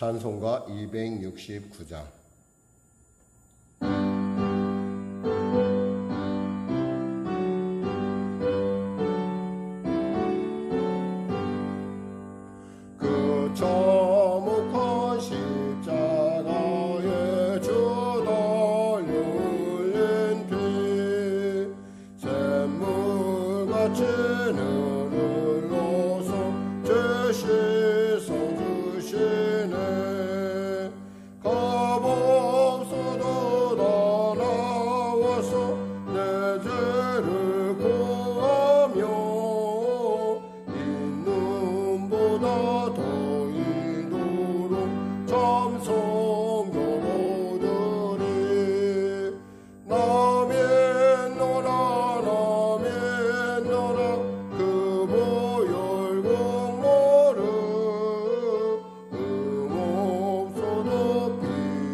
찬송가 269장. 그 처묵한 십자가에 주 달려 흘린 피 샘물같이 늘어서 제 씻어 주시네. 값없어도 다 나와서 내 죄를 구하며 이 눈보다 더 이도록 참 성령 오더니 남의 노라 그 보혈 공로를 없어도 피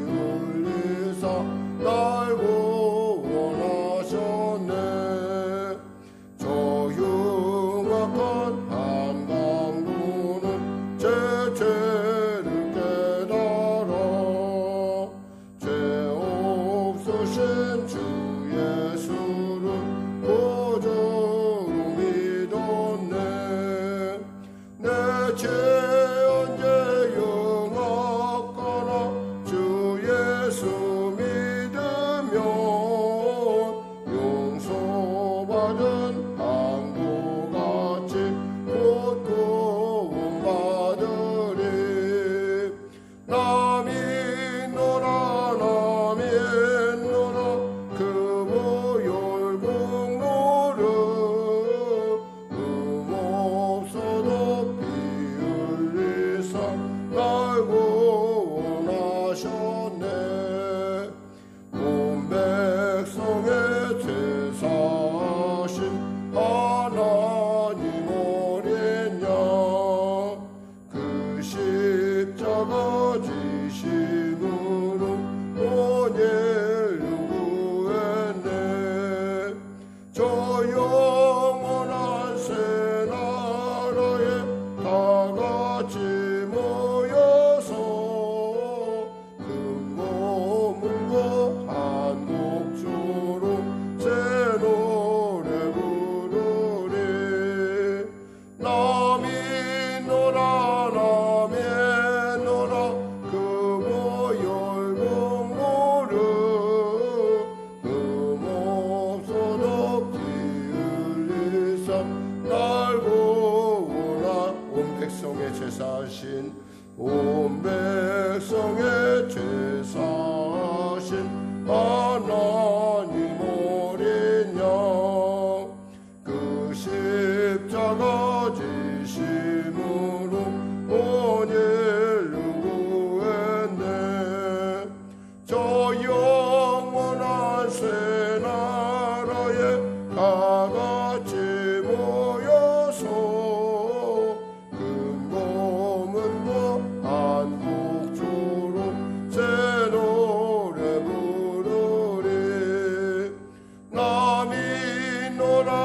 흘리사 날 구원하셨네. 저 흉악한 한강도는 제 죄를 깨달아 죄 없으신 주 예수를 구주로 믿었네. 내 죄 언제 용악하나 주 예수 믿으면 용서받은 강도같이 곧 구원받으리. 남이 노라 그 보혈 공로를 없어도 피 흘리사 날 구원하셨네. 온 백성의 죄 사하신 하나님 어린 양 그 십자가 지심으로 온 인류 구했네. 저 영원한 새 나라에 다 같이 모여서 금고 문고 한 곡조로 새 노래 부르리. 남이 노라 그 보혈 공로를 없어도 피 흘리사 날 구원한 온 백성의 죄 사하신 하나님 어린 양 그 십자가 지심으로 온 인류 구했네. 저 영원한 새 나라에 다 같이 모여서 금고 문고 한 곡조로 새 노래 부르리. 남이 노라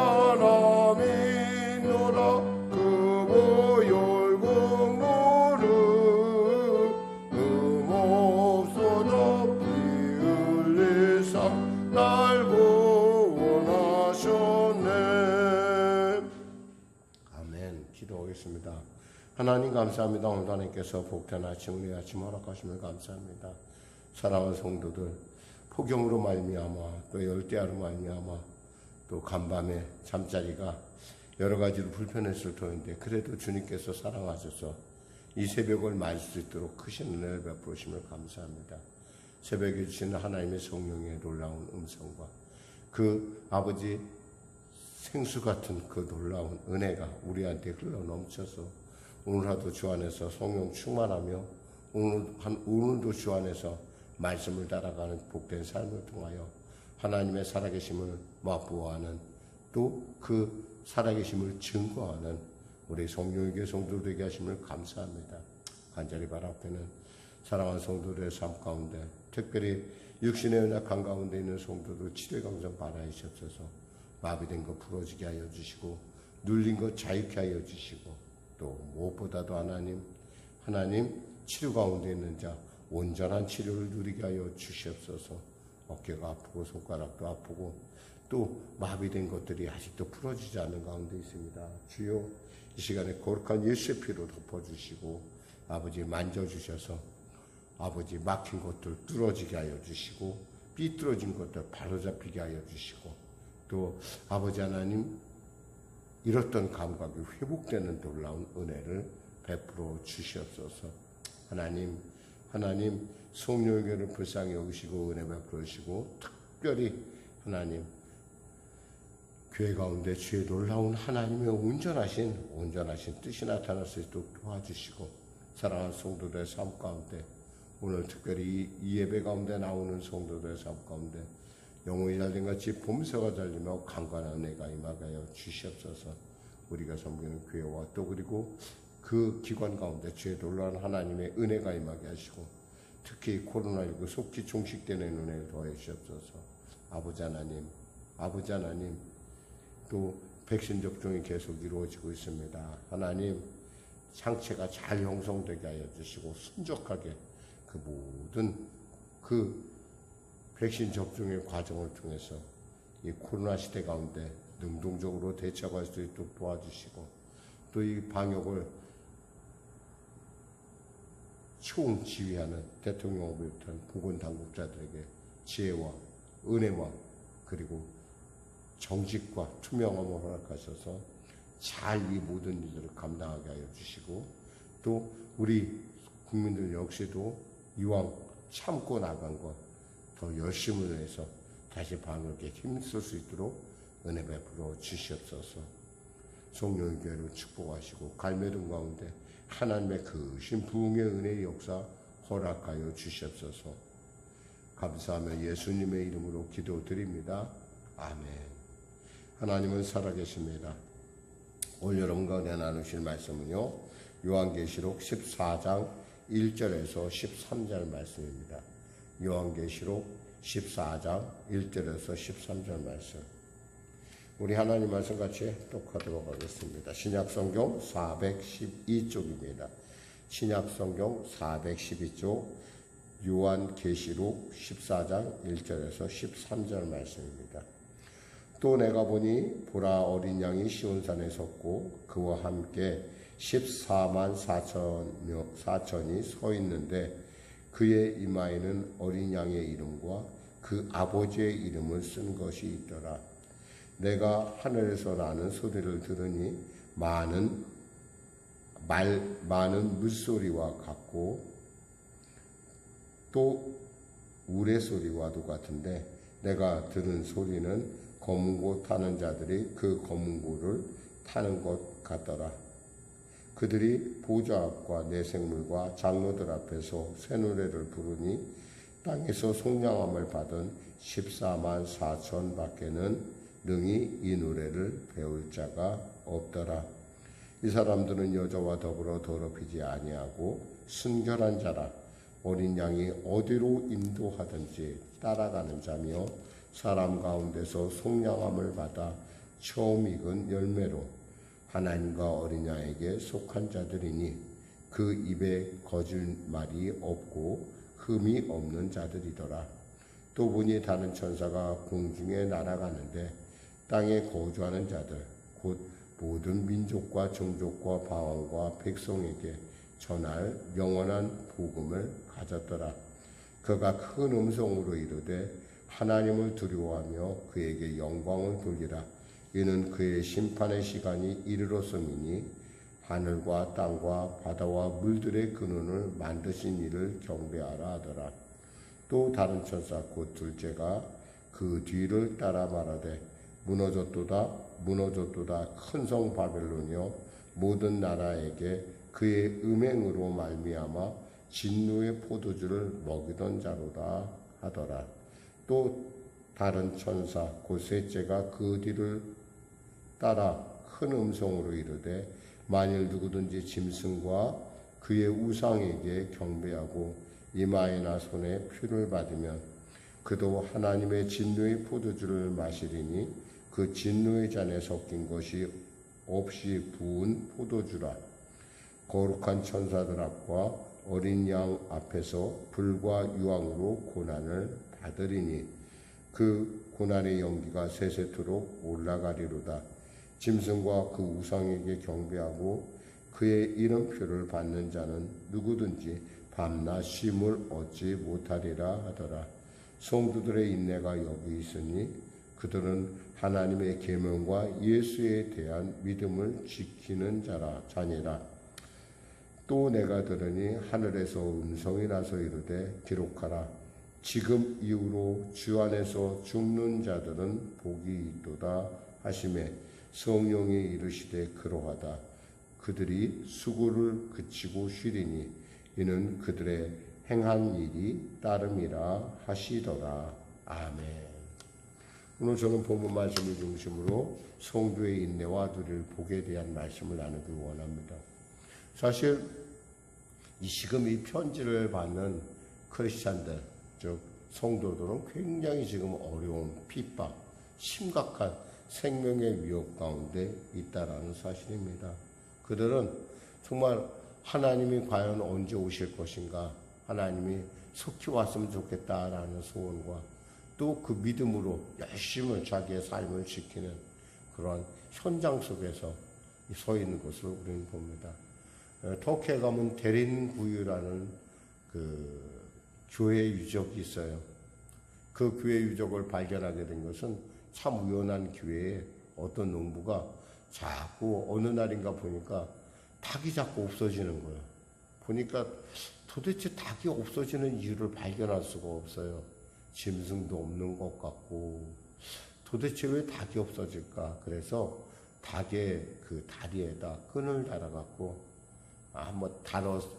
그 보혈 공로를 없어도 피 흘리사 날 구원하셨네. 아멘. 기도하겠습니다. 하나님 감사합니다. 오늘 하나님께서 복된 아침 우리 아침 허락하심을 감사합니다. 사랑하는 성도들, 폭염으로 말미암아 또 열대야로 말미암아 또 간밤에 잠자리가 여러 가지로 불편했을 터인데 그래도 주님께서 사랑하셔서 이 새벽을 맞을 수 있도록 크신 은혜를 베푸심을 감사합니다. 새벽에 주시는 하나님의 성령의 놀라운 음성과 그 아버지 생수 같은 그 놀라운 은혜가 우리한테 흘러 넘쳐서 오늘 하루 주 안에서 성령 충만하며 오늘도 주 안에서 말씀을 따라가는 복된 삶을 통하여 하나님의 살아계심을 맛보아하는 또 그 살아계심을 증거하는 우리 성령에게 성도 되게 하심을 감사합니다. 간절히 바라옵는 사랑하는 성도들의 삶 가운데 특별히 육신의 연약한 가운데 있는 성도들 치료의 강성 바라이시옵소서. 마비된 것 풀어지게 하여 주시고 눌린 것 자유케 하여 주시고 또 무엇보다도 하나님 치료 가운데 있는 자 온전한 치료를 누리게 하여 주시옵소서. 어깨가 아프고 손가락도 아프고 또 마비된 것들이 아직도 풀어지지 않는 가운데 있습니다. 주여 이 시간에 거룩한 예수의 피로 덮어주시고 아버지 만져주셔서 아버지 막힌 것들 뚫어지게 하여 주시고 삐뚤어진 것들 바로잡히게 하여 주시고 또 아버지 하나님 잃었던 감각이 회복되는 놀라운 은혜를 베풀어 주시옵소서. 하나님 성령의 교회를 불쌍히 여기시고 은혜 베풀어 주시고 특별히 하나님 교회 가운데 주의 놀라운 하나님의 온전하신 뜻이 나타날 수 있도록 도와주시고 사랑하는 성도들의 삶 가운데 오늘 특별히 이 예배 가운데 나오는 성도들의 삶 가운데 영혼이 잘된 같이 봄새가 잘리며 강건한 은혜가 임하게 하여 주시옵소서. 우리가 섬기는 교회와 또 그리고 그 기관 가운데 주의 놀라운 하나님의 은혜가 임하게 하시고 특히 코로나19 속히 종식되는 은혜를 더해 주시옵소서. 아버지 하나님 또 백신 접종이 계속 이루어지고 있습니다. 하나님 상체가 잘 형성되게 하여 주시고 순적하게 그 모든 그 백신 접종의 과정을 통해서 이 코로나 시대 가운데 능동적으로 대처할 수 있도록 도와주시고 또 이 방역을 총지휘하는 대통령을 비롯한 보건당국자들에게 지혜와 은혜와 그리고 정직과 투명함을 허락하셔서 잘 이 모든 일들을 감당하게 하여 주시고 또 우리 국민들 역시도 이왕 참고 나간 것 더 열심을 내서 다시 방역에 힘쓸 수 있도록 은혜 베풀어 주시옵소서. 성령의 교회를 축복하시고 갈매름 가운데 하나님의 크신 부흥의 은혜의 역사 허락하여 주시옵소서. 감사하며 예수님의 이름으로 기도드립니다. 아멘. 하나님은 살아계십니다. 오늘 여러분과 은혜 나누실 말씀은요, 요한계시록 14장 1절에서 13절 말씀입니다. 요한계시록 14장 1절에서 13절 말씀. 우리 하나님 말씀 같이 똑하도록 하겠습니다. 신약성경 412쪽입니다. 신약성경 412쪽 요한계시록 14장 1절에서 13절 말씀입니다. 또 내가 보니 보라 어린 양이 시온산에 섰고 그와 함께 14만 4천이 서 있는데 그의 이마에는 어린 양의 이름과 그 아버지의 이름을 쓴 것이 있더라. 내가 하늘에서 나는 소리를 들으니 많은 물소리와 같고 또 우레소리와도 같은데 내가 들은 소리는 검은고 타는 자들이 그 검은고를 타는 것 같더라. 그들이 보좌 앞과 내생물과 장로들 앞에서 새 노래를 부르니 땅에서 속량함을 받은 14만 4천 밖에는 능히 이 노래를 배울 자가 없더라. 이 사람들은 여자와 더불어 더럽히지 아니하고 순결한 자라. 어린 양이 어디로 인도하든지 따라가는 자며 사람 가운데서 속량함을 받아 처음 익은 열매로 하나님과 어린 양에게 속한 자들이니 그 입에 거짓말이 없고 흠이 없는 자들이더라. 또 보니 다른 천사가 공중에 날아가는데 땅에 거주하는 자들 곧 모든 민족과 종족과 방언과 백성에게 전할 영원한 복음을 가졌더라. 그가 큰 음성으로 이르되 하나님을 두려워하며 그에게 영광을 돌리라. 이는 그의 심판의 시간이 이르렀음이니 하늘과 땅과 바다와 물들의 근원을 만드신 이를 경배하라 하더라. 또 다른 천사 곧 둘째가 그 뒤를 따라 말하되 무너졌도다 큰 성 바벨론이여 모든 나라에게 그의 음행으로 말미암아 진노의 포도주를 먹이던 자로다 하더라. 또 다른 천사 곧 셋째가 그 뒤를 따라 큰 음성으로 이르되 만일 누구든지 짐승과 그의 우상에게 경배하고 이마에나 손에 표를 받으면 그도 하나님의 진노의 포도주를 마시리니 그 진노의 잔에 섞인 것이 없이 부은 포도주라. 거룩한 천사들 앞과 어린 양 앞에서 불과 유황으로 고난을 받으리니 그 고난의 연기가 세세토록 올라가리로다. 짐승과 그 우상에게 경배하고 그의 이름표를 받는 자는 누구든지 밤낮 쉼을 얻지 못하리라 하더라. 성도들의 인내가 여기 있으니 그들은 하나님의 계명과 예수에 대한 믿음을 지키는 자니라. 또 내가 들으니 하늘에서 음성이 나서 이르되 기록하라. 지금 이후로 주 안에서 죽는 자들은 복이 있도다 하시매 성령이 이르시되 그러하다. 그들이 수고를 그치고 쉬리니 이는 그들의 행한 일이 따름이라 하시더라. 아멘. 오늘 저는 본문 말씀을 중심으로 성도의 인내와 누릴 복에 대한 말씀을 나누기 원합니다. 사실 지금 이 편지를 받는 크리스찬들, 즉 성도들은 굉장히 지금 어려운 핍박, 심각한 생명의 위협 가운데 있다라는 사실입니다. 그들은 정말 하나님이 과연 언제 오실 것인가, 하나님이 속히 왔으면 좋겠다라는 소원과 또 그 믿음으로 열심히 자기의 삶을 지키는 그런 현장 속에서 서 있는 것을 우리는 봅니다. 터키에 가면 데린구유라는 그 교회 유적이 있어요. 그 교회 유적을 발견하게 된 것은 참 우연한 기회에 어떤 농부가 자꾸 어느 날인가 보니까 닭이 자꾸 없어지는 거예요. 보니까 도대체 닭이 없어지는 이유를 발견할 수가 없어요. 짐승도 없는 것 같고 도대체 왜 닭이 없어질까? 그래서 닭의 그 다리에다 끈을 달아갖고 한번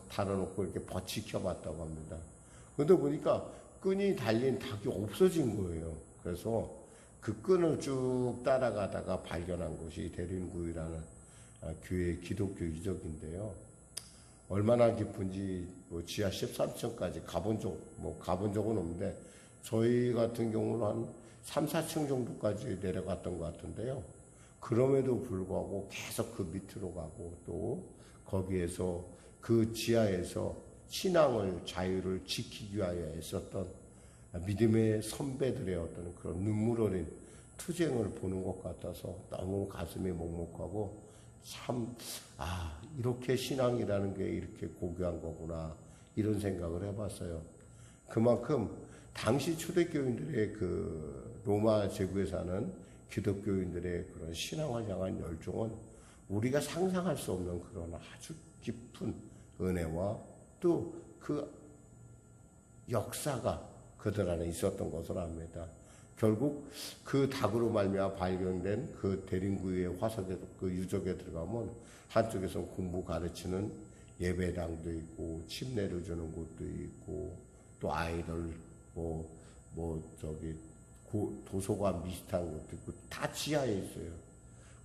달아놓고 이렇게 버치켜봤다고 합니다. 그런데 보니까 끈이 달린 닭이 없어진 거예요. 그래서 그 끈을 쭉 따라가다가 발견한 곳이 데린구이라는 교회 기독교 유적인데요. 얼마나 깊은지 지하 13층까지 가본 적은 없는데 저희 같은 경우는 한 3, 4층 정도까지 내려갔던 것 같은데요. 그럼에도 불구하고 계속 그 밑으로 가고 또 거기에서 그 지하에서 신앙을 자유를 지키기 위하여 애썼던 믿음의 선배들의 어떤 그런 눈물 어린 투쟁을 보는 것 같아서 너무 가슴이 먹먹하고 참 이렇게 신앙이라는 게 이렇게 고귀한 거구나 이런 생각을 해봤어요. 그만큼 당시 초대교인들의 그 로마 제국에 사는 기독교인들의 그런 신앙을 향한 열정은 우리가 상상할 수 없는 그런 아주 깊은 은혜와 또 그 역사가 그들 안에 있었던 것을 압니다. 결국 그 닭으로 말미암아 발견된 그 데린구이의 화석에 그 유적에 들어가면 한쪽에서는 공부 가르치는 예배당도 있고 침례를 주는 곳도 있고 또 아이들 도서관 비슷한 것도 있고 다 지하에 있어요.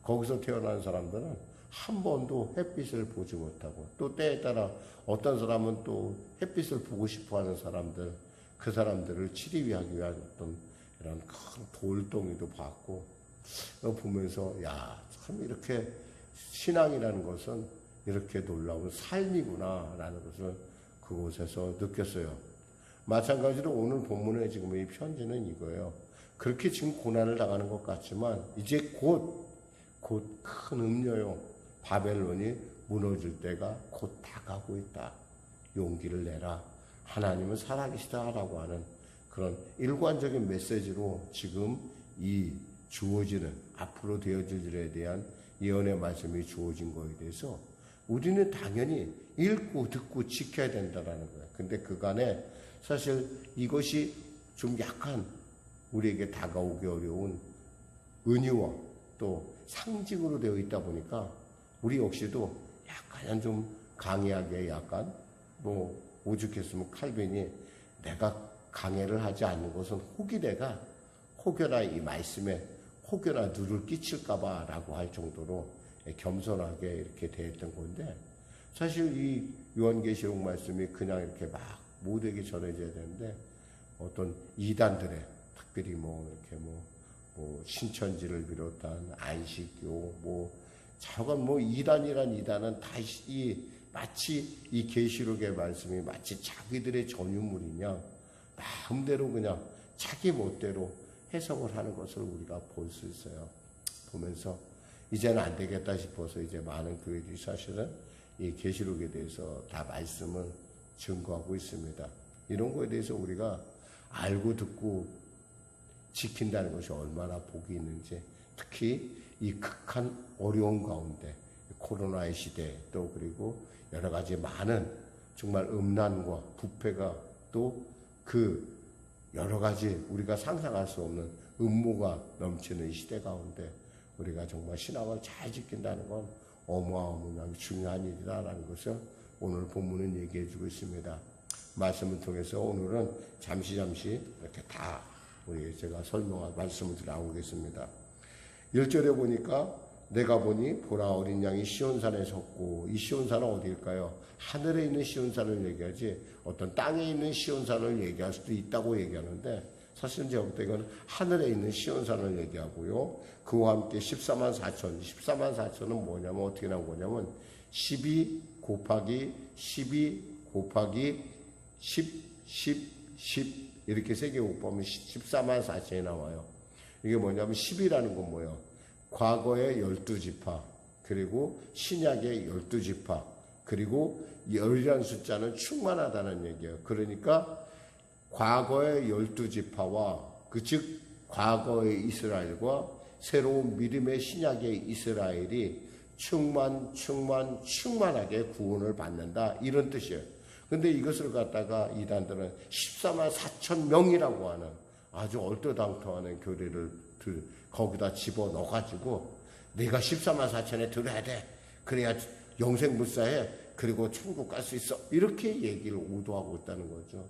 거기서 태어난 사람들은 한 번도 햇빛을 보지 못하고 또 때에 따라 어떤 사람은 또 햇빛을 보고 싶어하는 사람들 그 사람들을 치료하기 위한 어떤 이런 큰 돌덩이도 봤고 보면서 참 이렇게 신앙이라는 것은 이렇게 놀라운 삶이구나라는 것을 그곳에서 느꼈어요. 마찬가지로 오늘 본문에 지금 이 편지는 이거예요. 그렇게 지금 고난을 당하는 것 같지만 이제 곧 큰 음녀요 바벨론이 무너질 때가 곧 다가오고 있다. 용기를 내라. 하나님은 살아계시다라고 하는 그런 일관적인 메시지로 지금 이 주어지는 앞으로 되어질 일에 대한 예언의 말씀이 주어진 거에 대해서 우리는 당연히 읽고 듣고 지켜야 된다라는 거예요. 근데 그간에 사실 이것이 좀 약간 우리에게 다가오기 어려운 은유와 또 상징으로 되어 있다 보니까 우리 역시도 약간 좀 강의하게 약간 오죽했으면 칼빈이 내가 강해를 하지 않는 것은 혹여나 이 말씀에 혹여나 누를 끼칠까봐 라고 할 정도로 겸손하게 이렇게 대했던 건데 사실 이 요한계시록 말씀이 그냥 이렇게 막 모두에게 전해져야 되는데 어떤 이단들의 특별히 이렇게 신천지를 비롯한 안식교 저건 이단은 다 이 마치 이 계시록의 말씀이 마치 자기들의 전유물이냐 마음대로 그냥 자기 멋대로 해석을 하는 것을 우리가 볼 수 있어요. 보면서 이제는 안 되겠다 싶어서 이제 많은 교회들이 사실은 이 계시록에 대해서 다 말씀을 증거하고 있습니다. 이런 거에 대해서 우리가 알고 듣고 지킨다는 것이 얼마나 복이 있는지, 특히 이 극한 어려운 가운데 코로나의 시대 또 그리고 여러 가지 많은 정말 음란과 부패가 또 그 여러 가지 우리가 상상할 수 없는 음모가 넘치는 이 시대 가운데 우리가 정말 신앙을 잘 지킨다는 건 어마어마하게 중요한 일이다라는 것을 오늘 본문은 얘기해 주고 있습니다. 말씀을 통해서 오늘은 잠시 이렇게 다 우리 제가 설명할 말씀을 나오겠습니다. 1절에 보니까 내가 보니 보라 어린 양이 시온산에 섰고, 이 시온산은 어디일까요? 하늘에 있는 시온산을 얘기하지 어떤 땅에 있는 시온산을 얘기할 수도 있다고 얘기하는데, 사실 제가 볼 때 이건 하늘에 있는 시온산을 얘기하고요. 그와 함께 14만 4천 은 뭐냐면 어떻게 나온 거냐면 12 곱하기 12 곱하기 10 이렇게 세 개 곱하면 14만 4천이 나와요. 이게 뭐냐면 10이라는 건 뭐예요? 과거의 12지파, 그리고 신약의 12지파, 그리고 열이라는 숫자는 충만하다는 얘기예요. 그러니까 과거의 12지파와 즉 과거의 이스라엘과 새로운 믿음의 신약의 이스라엘이 충만하게 구원을 받는다, 이런 뜻이에요. 근데 이것을 갖다가 이단들은 14만 4천 명이라고 하는 아주 얼토당토하는 교리를 거기다 집어넣어가지고 내가 14만 4천에 들어야 돼, 그래야 영생불사해, 그리고 천국 갈 수 있어, 이렇게 얘기를 오도하고 있다는 거죠.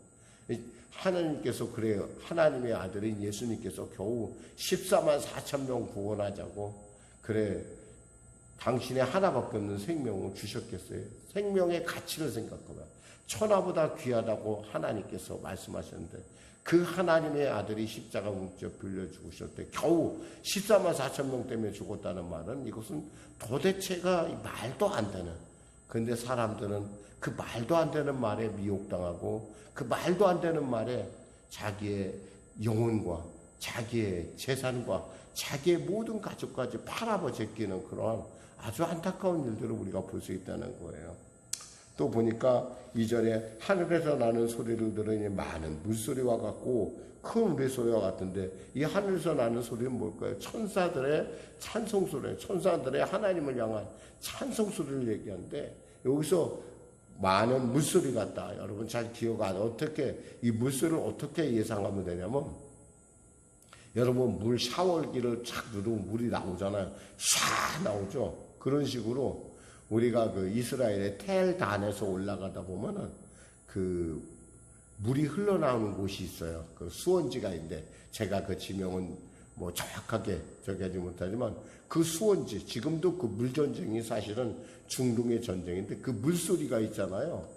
하나님께서 그래요. 하나님의 아들인 예수님께서 겨우 14만 4천 명 구원하자고 그래 당신의 하나밖에 없는 생명을 주셨겠어요? 생명의 가치를 생각하면 천하보다 귀하다고 하나님께서 말씀하셨는데, 그 하나님의 아들이 십자가 문자 빌려 죽으실 때 겨우 14만 4천 명 때문에 죽었다는 말은 이것은 도대체가 말도 안 되는, 그런데 사람들은 그 말도 안 되는 말에 미혹당하고 그 말도 안 되는 말에 자기의 영혼과 자기의 재산과 자기의 모든 가족까지 팔아버 제끼는 그런 아주 안타까운 일들을 우리가 볼 수 있다는 거예요. 또 보니까 2절에 하늘에서 나는 소리를 들으니 많은 물소리와 같고 큰 우레소리와 같은데, 이 하늘에서 나는 소리는 뭘까요? 천사들의 찬송소리, 천사들의 하나님을 향한 찬송소리를 얘기하는데, 여기서 많은 물소리 같다. 여러분 잘 기억 안, 어떻게 이 물소리를 어떻게 예상하면 되냐면, 여러분 물 샤워기를 착 누르면 물이 나오잖아요. 샤 나오죠. 그런 식으로 우리가 그 이스라엘의 텔단에서 올라가다 보면은 그 물이 흘러나오는 곳이 있어요. 그 수원지가 있는데, 제가 그 지명은 뭐 정확하게 저기 하지 못하지만 그 수원지, 지금도 그 물전쟁이 사실은 중동의 전쟁인데 그 물소리가 있잖아요.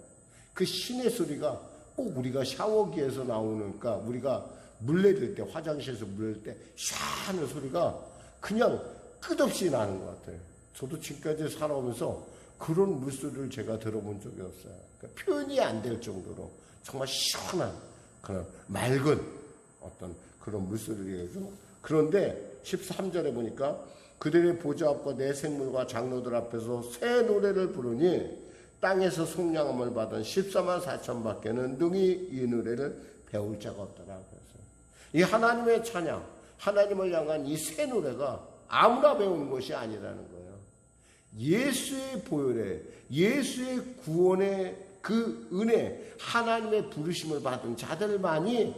그 신의 소리가 꼭 우리가 샤워기에서 나오니까, 우리가 물 내릴 때, 화장실에서 물 내릴 때 샤 하는 소리가 그냥 끝없이 나는 것 같아요. 저도 지금까지 살아오면서 그런 물소리를 제가 들어본 적이 없어요. 그러니까 표현이 안 될 정도로 정말 시원한 그런 맑은 어떤 그런 물소리를 해서, 그런데 13절에 보니까 그들의 보좌 앞과 내 생물과 장로들 앞에서 새 노래를 부르니 땅에서 속량함을 받은 14만 4천 밖에는 능히 이 노래를 배울 자가 없더라. 그래서 이 하나님의 찬양, 하나님을 향한 이 새 노래가 아무나 배우는 것이 아니라는 거예요. 예수의 보혈에, 예수의 구원의 그 은혜, 하나님의 부르심을 받은 자들만이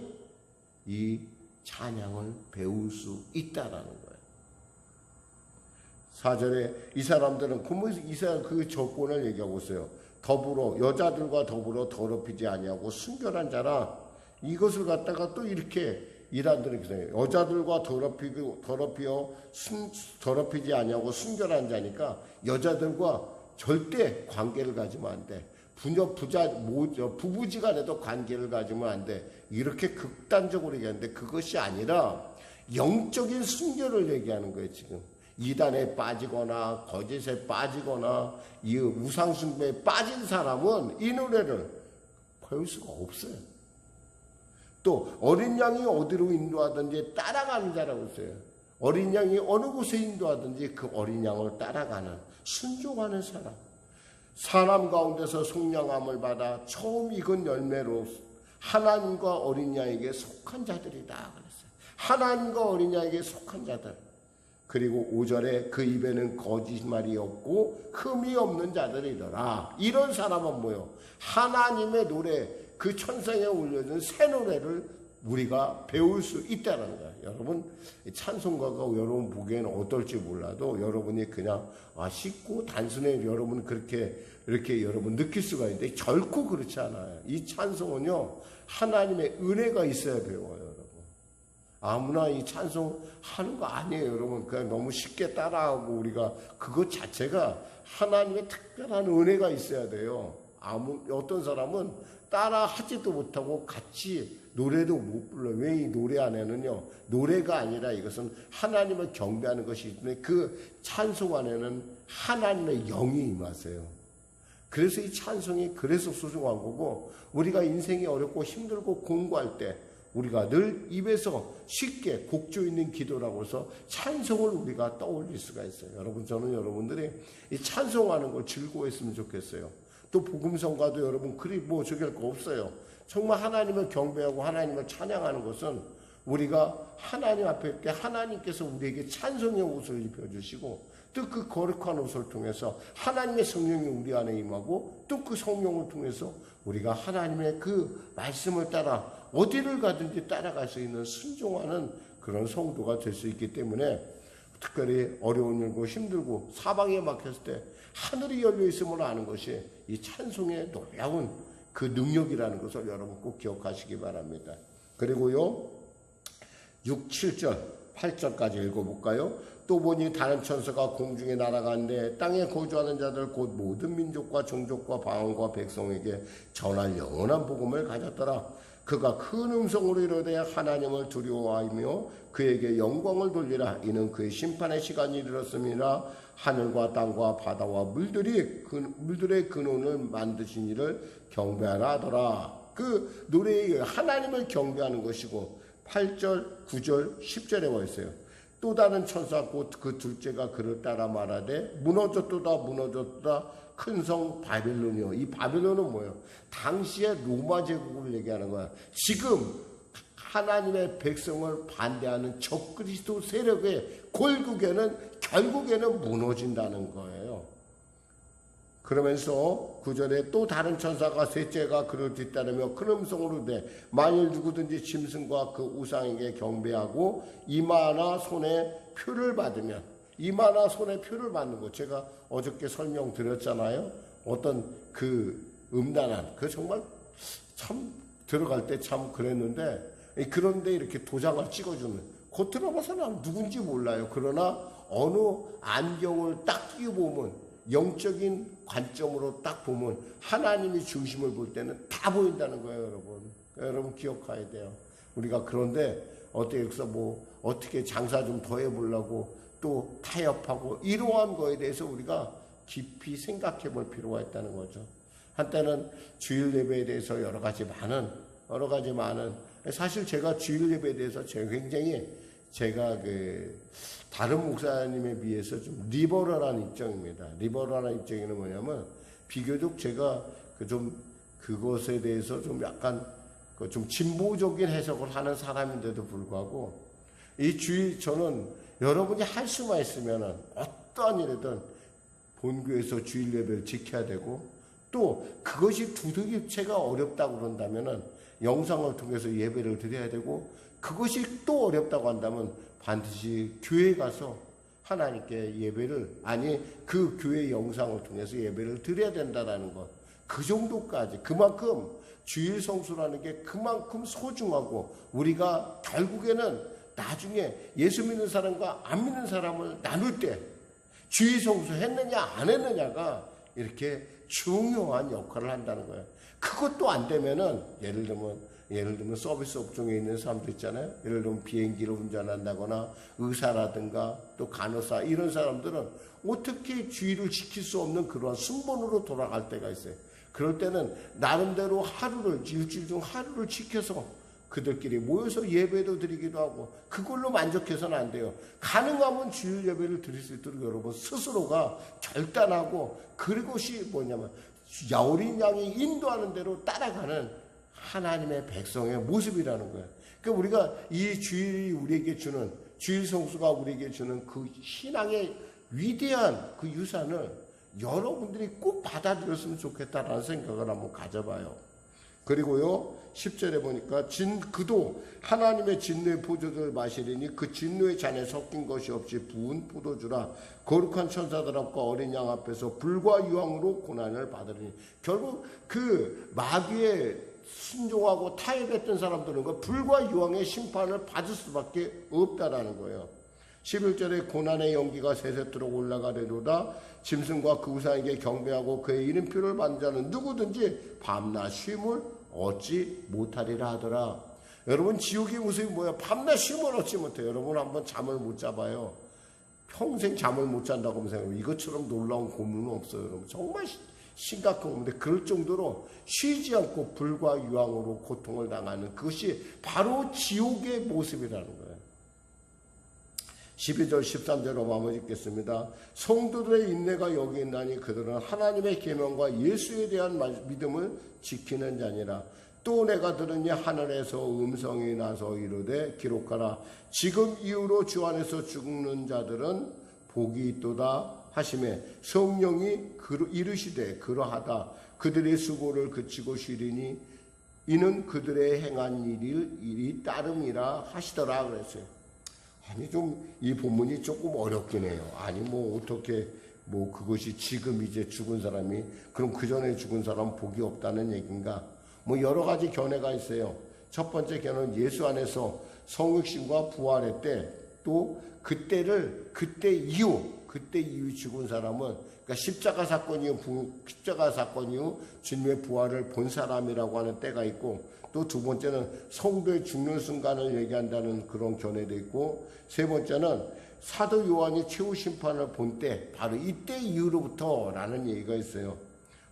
이 찬양을 배울 수 있다라는 거예요. 4절에 이 사람들은 그 조건을 얘기하고 있어요. 더불어 여자들과 더불어 더럽히지 아니하고 순결한 자라. 이것을 갖다가 또 이렇게 이단들은 그래요. 여자들과 더럽히지 아니하고 순결한 자니까 여자들과 절대 관계를 가지면 안 돼. 부부지간에도 관계를 가지면 안 돼. 이렇게 극단적으로 얘기하는데, 그것이 아니라 영적인 순결을 얘기하는 거예요. 지금 이단에 빠지거나 거짓에 빠지거나 이 우상숭배에 빠진 사람은 이 노래를 배울 수가 없어요. 또 어린 양이 어디로 인도하든지 따라가는 자라고 있어요. 어린 양이 어느 곳에 인도하든지 그 어린 양을 따라가는 순종하는 사람 가운데서 속량함을 받아 처음 익은 열매로 하나님과 어린 양에게 속한 자들이다 그랬어요. 하나님과 어린 양에게 속한 자들. 그리고 5절에 그 입에는 거짓말이 없고 흠이 없는 자들이더라. 이런 사람은 뭐요? 하나님의 노래, 그 천상에 올려진 새 노래를 우리가 배울 수 있다는 거예요. 여러분, 찬송가가 여러분 보기에는 어떨지 몰라도 여러분이 그냥 쉽고 단순히 여러분 이렇게 여러분 느낄 수가 있는데 결코 그렇지 않아요. 이 찬송은요, 하나님의 은혜가 있어야 배워요, 여러분. 아무나 이 찬송 하는 거 아니에요, 여러분. 그냥 너무 쉽게 따라하고 우리가 그것 자체가 하나님의 특별한 은혜가 있어야 돼요. 어떤 사람은 따라 하지도 못하고 같이 노래도 못 불러요. 왜 이 노래 안에는요, 노래가 아니라 이것은 하나님을 경배하는 것이 있는데 그 찬송 안에는 하나님의 영이 임하세요. 그래서 이 찬송이 그래서 소중한 거고, 우리가 인생이 어렵고 힘들고 공부할 때 우리가 늘 입에서 쉽게 곡조 있는 기도라고 해서 찬송을 우리가 떠올릴 수가 있어요. 여러분, 저는 여러분들이 이 찬송하는 걸 즐거워했으면 좋겠어요. 또 복음성가도 여러분 그리 저길 거 없어요. 정말 하나님을 경배하고 하나님을 찬양하는 것은 우리가 하나님 앞에 있게 하나님께서 우리에게 찬송의 옷을 입혀주시고 또 그 거룩한 옷을 통해서 하나님의 성령이 우리 안에 임하고 또 그 성령을 통해서 우리가 하나님의 그 말씀을 따라 어디를 가든지 따라갈 수 있는 순종하는 그런 성도가 될 수 있기 때문에 특별히 어려운 일고 힘들고 사방에 막혔을 때 하늘이 열려 있음을 아는 것이 이 찬송의 놀라운 그 능력이라는 것을 여러분 꼭 기억하시기 바랍니다. 그리고요 6, 7절, 8절까지 읽어볼까요? 또 보니 다른 천사가 공중에 날아가는데 땅에 거주하는 자들 곧 모든 민족과 종족과 방언과 백성에게 전할 영원한 복음을 가졌더라. 그가 큰 음성으로 이르되 하나님을 두려워하며 그에게 영광을 돌리라. 이는 그의 심판의 시간이 이르렀음이라. 하늘과 땅과 바다와 물들의 근원을 만드신 이를 경배하라 하더라. 그 노래에 하나님을 경배하는 것이고 8절, 9절, 10절에 와 있어요. 또 다른 천사 곧 그 둘째가 그를 따라 말하되 무너졌도다 큰 성 바빌론이요. 이 바빌론은 뭐예요? 당시의 로마 제국을 얘기하는 거야. 지금 하나님의 백성을 반대하는 적그리스도 세력의 결국에는 무너진다는 거예요. 그러면서 9절에 또 다른 천사가 셋째가 그를 뒤따르며 큰 음성으로 내 만일 누구든지 짐승과 그 우상에게 경배하고 이마나 손에 표를 받으면, 이마나 손에 표를 받는 거 제가 어저께 설명드렸잖아요. 어떤 그 음란한, 그 정말 참 들어갈 때 참 그랬는데, 그런데 이렇게 도장을 찍어주는, 겉으로 봐서는 누군지 몰라요. 그러나 어느 안경을 딱 끼고 보면, 영적인 관점으로 딱 보면 하나님이 중심을 볼 때는 다 보인다는 거예요, 여러분. 여러분 기억해야 돼요. 우리가 그런데 어떻게 장사 좀 더 해보려고 또 타협하고 이러한 거에 대해서 우리가 깊이 생각해 볼 필요가 있다는 거죠. 한때는 주일 예배에 대해서 여러 가지 많은 사실 제가 주일 예배에 대해서 굉장히 다른 목사님에 비해서 좀 리버럴한 입장입니다. 리버럴한 입장에는 뭐냐면 비교적 제가 그것에 대해서 좀 약간 좀 진보적인 해석을 하는 사람인데도 불구하고 저는 여러분이 할 수만 있으면은 어떠한 일이든 본교에서 주일 예배를 지켜야 되고 또 그것이 두들기체가 어렵다고 그런다면은 영상을 통해서 예배를 드려야 되고 그것이 또 어렵다고 한다면 반드시 교회에 가서 하나님께 그 교회 영상을 통해서 예배를 드려야 된다는 것. 그 정도까지. 그만큼 주일 성수라는 게 그만큼 소중하고 우리가 결국에는 나중에 예수 믿는 사람과 안 믿는 사람을 나눌 때 주일 성수 했느냐 안 했느냐가 이렇게 중요한 역할을 한다는 거예요. 그것도 안 되면은 예를 들면 서비스 업종에 있는 사람들 있잖아요. 예를 들면 비행기를 운전한다거나 의사라든가 또 간호사 이런 사람들은 어떻게 주의를 지킬 수 없는 그러한 순번으로 돌아갈 때가 있어요. 그럴 때는 나름대로 일주일 중 하루를 지켜서 그들끼리 모여서 예배도 드리기도 하고 그걸로 만족해서는 안 돼요. 가능하면 주일 예배를 드릴 수 있도록 여러분 스스로가 결단하고 그것이 뭐냐면 어린 양이 인도하는 대로 따라가는 하나님의 백성의 모습이라는 거예요. 그러니까 우리가 이 주일이 우리에게 주는 주일 성수가 우리에게 주는 그 신앙의 위대한 그 유산을 여러분들이 꼭 받아들였으면 좋겠다라는 생각을 한번 가져봐요. 그리고요 10절에 보니까 그도 하나님의 진노의 포도주를 마시리니 그 진노의 잔에 섞인 것이 없이 부은 포도주라. 거룩한 천사들 앞과 어린 양 앞에서 불과 유황으로 고난을 받으리니. 결국 그 마귀에 순종하고 타협했던 사람들은 그 불과 유황의 심판을 받을 수밖에 없다라는 거예요. 11절에 고난의 연기가 세세토록 올라가려도다. 짐승과 그 우상에게 경배하고 그의 이름표를 받는 자는 누구든지 밤낮 쉼을 얻지 못하리라 하더라. 여러분 지옥의 모습이 뭐야? 밤낮 쉼을 얻지 못해요. 여러분 한번 잠을 못 잡아요. 평생 잠을 못 잔다고 하면 생각해요. 이것처럼 놀라운 고문은 없어요. 여러분 정말 심각한 건데 그럴 정도로 쉬지 않고 불과 유황으로 고통을 당하는 그것이 바로 지옥의 모습이라는 거예요. 12절 13절로 마무리 짓겠습니다. 성도들의 인내가 여기 있나니 그들은 하나님의 계명과 예수에 대한 믿음을 지키는 자니라. 또 내가 들으니 하늘에서 음성이 나서 이르되 기록하라. 지금 이후로 주 안에서 죽는 자들은 복이 있도다 하시매 성령이 이르시되 그러하다. 그들의 수고를 그치고 쉬리니 이는 그들의 행한 일이 따름이라 하시더라 그랬어요. 아니 좀 이 본문이 조금 어렵긴 해요. 아니 뭐 어떻게 뭐 그것이 지금 이제 죽은 사람이 그럼 그 전에 죽은 사람은 복이 없다는 얘기인가? 뭐 여러 가지 견해가 있어요. 첫 번째 견해는 예수 안에서 성육신과 부활의 때 또 그때 이후 죽은 사람은 그러니까 십자가 사건 이후 주님의 부활을 본 사람이라고 하는 때가 있고 또 두 번째는 성도의 죽는 순간을 얘기한다는 그런 견해도 있고 세 번째는 사도 요한이 최후 심판을 본 때 바로 이때 이후로부터라는 얘기가 있어요.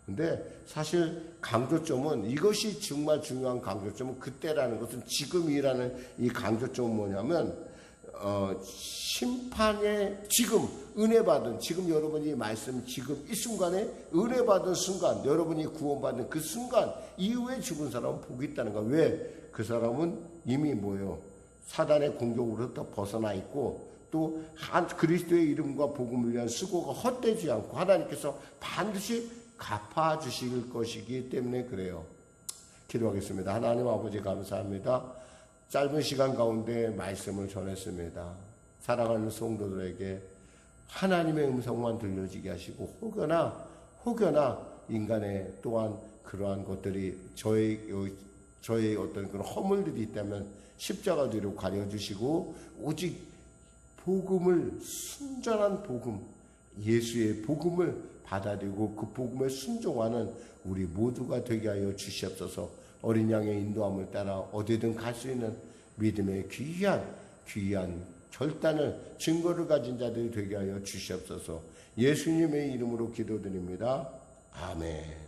근데 사실 강조점은 이것이 정말 중요한 강조점은 그때라는 것은 지금이라는 이 강조점은 뭐냐면 심판의 지금 은혜 받은 지금 여러분이 말씀 지금 이 순간에 은혜 받은 순간 여러분이 구원받는 그 순간 이후에 죽은 사람은 복이 있다는 거야. 왜? 그 사람은 이미 뭐예요? 사단의 공격으로부터 벗어나 있고 또 그리스도의 이름과 복음을 위한 수고가 헛되지 않고 하나님께서 반드시 갚아주실 것이기 때문에 그래요. 기도하겠습니다. 하나님 아버지 감사합니다. 짧은 시간 가운데 말씀을 전했습니다. 사랑하는 성도들에게 하나님의 음성만 들려지게 하시고 혹여나 인간의 또한 그러한 것들이 저의 어떤 그런 허물들이 있다면 십자가 뒤로 가려주시고 오직 복음을 순전한 복음 예수의 복음을 받아들이고 그 복음에 순종하는 우리 모두가 되게 하여 주시옵소서. 어린 양의 인도함을 따라 어디든 갈 수 있는 믿음의 귀한 결단을 증거를 가진 자들이 되게 하여 주시옵소서. 예수님의 이름으로 기도드립니다. 아멘.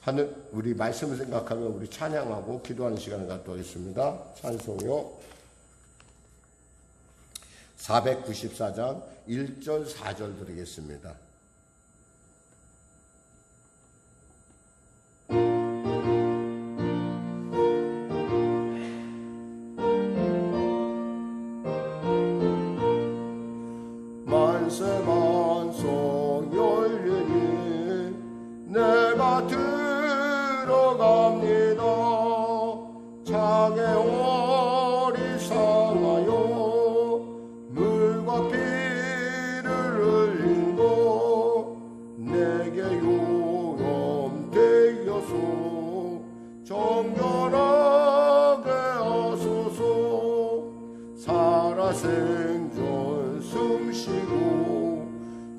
하늘 우리 말씀을 생각하며 우리 찬양하고 기도하는 시간을 갖도록 하겠습니다. 찬송요 494장 1절 4절 드리겠습니다. 만세만소 열리니 내가 들어갑니다. 장애 어리상하여 물과 피를 흘린고 내게 요염되어서 정결하게 하소서. 살아 생존 숨쉬고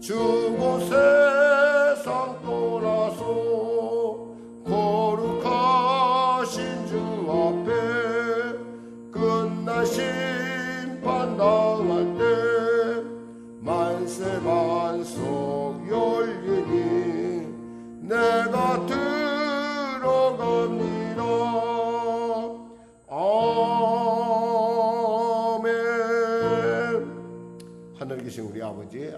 주고 세상 나서 거룩하신 주 앞에 끝난 심판 당할 때 만세 반석 열리니 내가 들어갑니다. 아멘. 하늘에 계신 우리 아버지의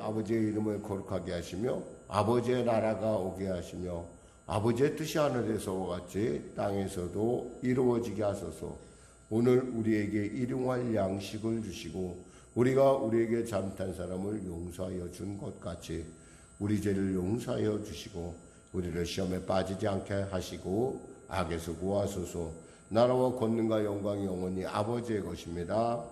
이름을 거룩하게 하시며 아버지의 나라가 오게 하시며 아버지의 뜻이 하늘에서와 같이 땅에서도 이루어지게 하소서. 오늘 우리에게 일용할 양식을 주시고 우리가 우리에게 잘못한 사람을 용서하여 준 것 같이 우리 죄를 용서하여 주시고 우리를 시험에 빠지지 않게 하시고 악에서 구하소서. 나라와 권능과 영광이 영원히 아버지의 것입니다.